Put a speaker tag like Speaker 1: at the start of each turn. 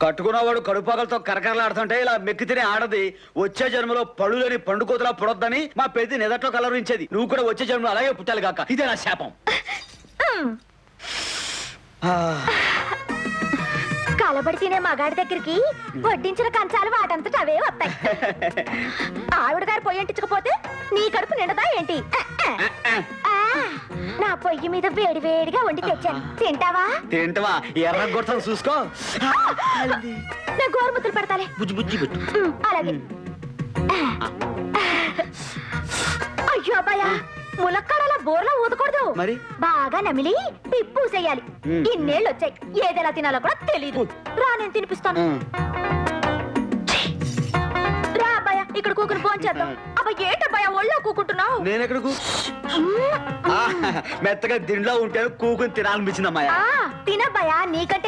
Speaker 1: కట్టుకున్నవాడు కడుపాకలతో కరకరలాడుతుంటే ఇలా మెక్కి తినే ఆడది వచ్చే జన్మలో పళ్ళులేని పండుకోతలా పుడొద్దని మా పెద్ద నిదట్లో కలరించేది. నువ్వు కూడా వచ్చే జన్మలో అలాగే పుట్టాలి కాక. ఇదే నా శాపం.
Speaker 2: కలబడి తినే మగాడి దగ్గరికి వడ్డించిన కంచాలు వాటంతట అవే వస్తాయి. ఆవిడ గారు పొయ్యి అంటించకపోతే నీ కడుపు నిండదా ఏంటి? నా పొయ్యి మీద వేడి వేడిగా వండి తెచ్చాను, తింటావా?
Speaker 1: తింటవా? ఎర్ర గొట్టలు చూసుకో.
Speaker 2: నా గోరుముద్దలు పెడతాలే.
Speaker 1: బుజ్జి బుజ్జి పెట్టు.
Speaker 2: అలాగే. అయ్యో అబ్బాయా, ములక్కాడలా బోర్లా ఊదకూడదు.
Speaker 1: మరి
Speaker 2: బాగా నమిలి పిప్పూసేయాలి. ఇన్నేళ్ళు వచ్చాయి, ఏదెలా తినాలో కూడా తెలీదు. రా, నేను తినిపిస్తాను. రా అబ్బాయా, ఇక్కడ కూకుని ఫోన్ చేద్దాం. అబ్బా ఏంటబ్బాయా ఒళ్ళో కూకుంటున్నావు?
Speaker 1: నేను ఎక్కడ మెత్తగా దిండ్లో ఉంటే కూకుని తినాలనిపించిందమ్మా.
Speaker 2: తినబ్బాయా, నీకంటే